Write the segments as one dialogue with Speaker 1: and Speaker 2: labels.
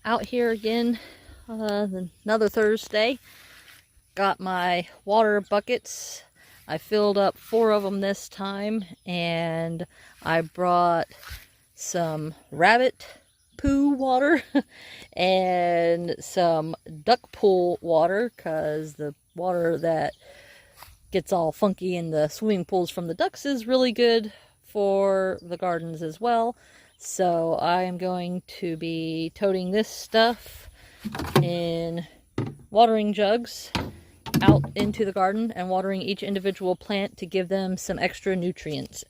Speaker 1: Out here again, another Thursday. Got my water buckets. I filled up 4 of them this time, and I brought some rabbit poo water and some duck pool water, because the water that gets all funky in the swimming pools from the ducks is really good for the gardens as well. So I am going to be toting this stuff in watering jugs out into the garden and watering each individual plant to give them some extra nutrients.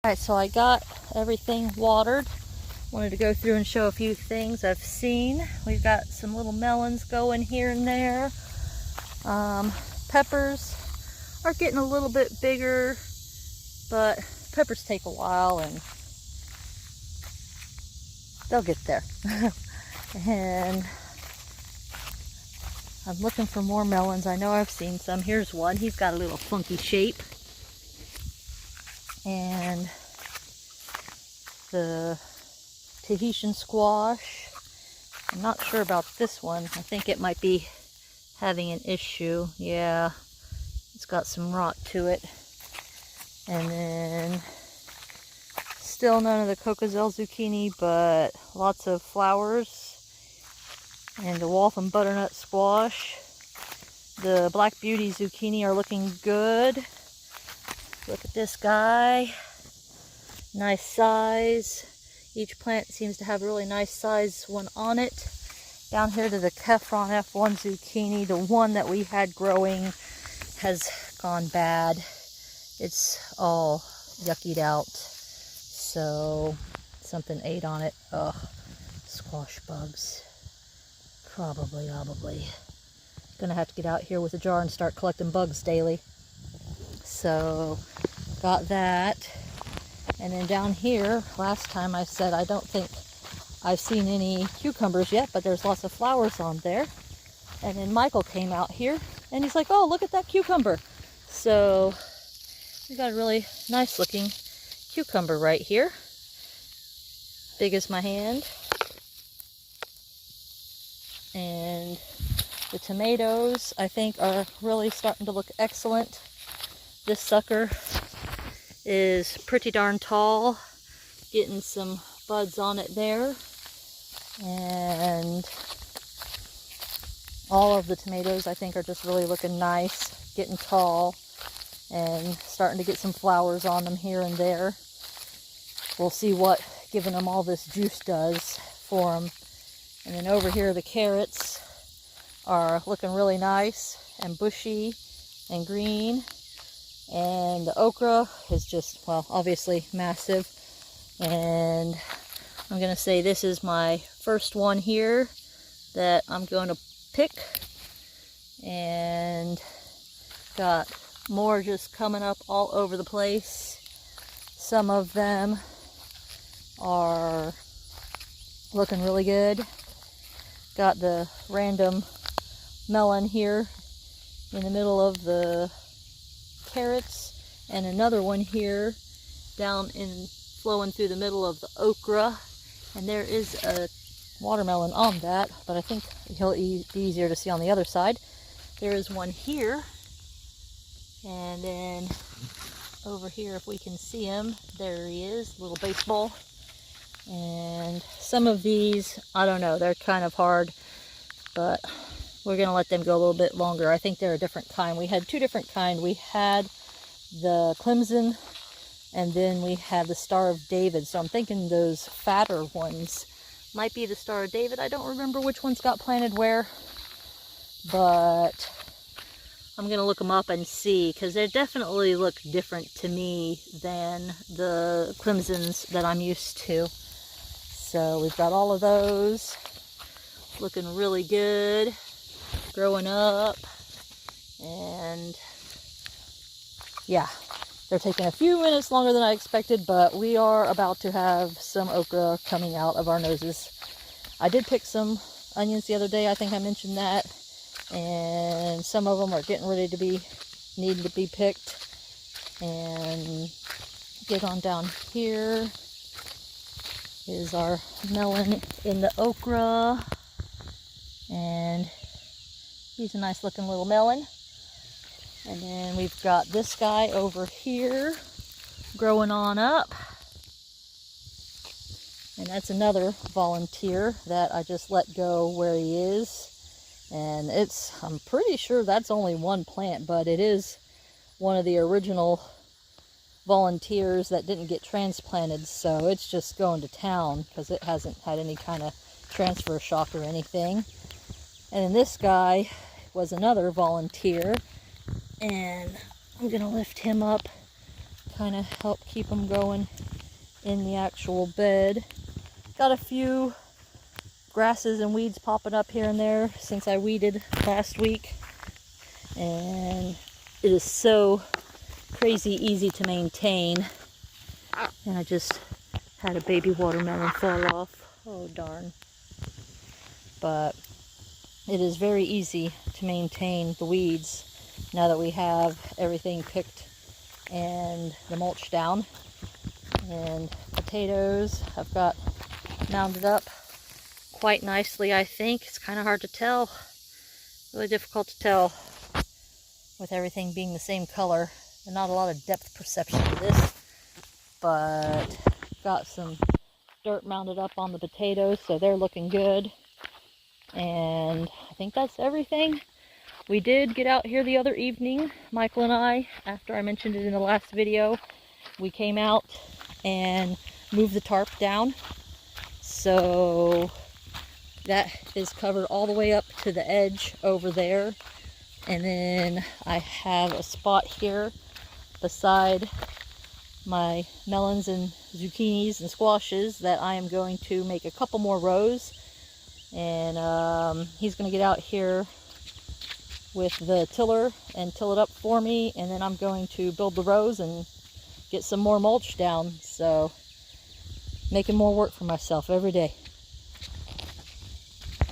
Speaker 1: Alright, so I got everything watered. Wanted to go through and show a few things I've seen. We've got some little melons going here and there. Peppers are getting a little bit bigger, but peppers take a while and they'll get there. And I'm looking for more melons. I know I've seen some. Here's one. He's got a little funky shape. And the Tahitian squash, I'm not sure about this one. I think it might be having an issue. Yeah, it's got some rot to it. And then still none of the Cocozelle zucchini, but lots of flowers. And the Waltham butternut squash. The Black Beauty zucchini are looking good. Look at this guy. Nice size. Each plant seems to have a really nice size one on it. Down here to the Kefron F1 zucchini. The one that we had growing has gone bad. It's all yuckied out. So something ate on it. Ugh. Squash bugs. Probably. Gonna have to get out here with a jar and start collecting bugs daily. So got that. And then down here, last time I said I don't think I've seen any cucumbers yet, but there's lots of flowers on there. And then Michael came out here and he's like, oh, look at that cucumber. So we got a really nice looking cucumber right here. Big as my hand. And the tomatoes, I think, are really starting to look excellent. This sucker is pretty darn tall, getting some buds on it there. And all of the tomatoes, I think, are just really looking nice, getting tall, and starting to get some flowers on them here and there. We'll see what giving them all this juice does for them. And then over here, the carrots are looking really nice and bushy and green. And the okra is just, well, obviously massive. And I'm going to say this is my first one here that I'm going to pick. And got more just coming up all over the place. Some of them are looking really good. Got the random melon here in the middle of the carrots, and another one here down in flowing through the middle of the okra. And there is a watermelon on that, but I think he'll be easier to see on the other side. There is one here, and then over here, if we can see him, there he is, little baseball. And some of these, I don't know, they're kind of hard, but we're gonna let them go a little bit longer. I think they're a different kind. We had two different kind. We had the Clemson, and then we had the Star of David. So I'm thinking those fatter ones might be the Star of David. I don't remember which ones got planted where, but I'm gonna look them up and see, because they definitely look different to me than the Clemsons that I'm used to. So we've got all of those looking really good, growing up, and yeah, they're taking a few minutes longer than I expected, but we are about to have some okra coming out of our noses. I did pick some onions the other day, I think I mentioned that, and some of them are getting ready to be needing to be picked. And get on down here is our melon in the okra, and he's a nice looking little melon. And then we've got this guy over here growing on up, and that's another volunteer that I just let go where he is. And I'm pretty sure that's only one plant, but it is one of the original volunteers that didn't get transplanted, so it's just going to town because it hasn't had any kind of transfer shock or anything. And then this guy was another volunteer, and I'm gonna lift him up, kind of help keep him going in the actual bed. Got a few grasses and weeds popping up here and there since I weeded last week, and it is so crazy easy to maintain. And I just had a baby watermelon fall off. Oh darn. But it is very easy to maintain the weeds now that we have everything picked and the mulch down. And potatoes I've got mounded up quite nicely, I think. It's kind of hard to tell. Really difficult to tell with everything being the same color. And not a lot of depth perception to this. But got some dirt mounded up on the potatoes, so they're looking good. And I think that's everything. We did get out here the other evening, Michael and I, after I mentioned it in the last video. We came out and moved the tarp down. So that is covered all the way up to the edge over there. And then I have a spot here beside my melons and zucchinis and squashes that I am going to make a couple more rows. And he's going to get out here with the tiller and till it up for me, and then I'm going to build the rows and get some more mulch down. So making more work for myself every day.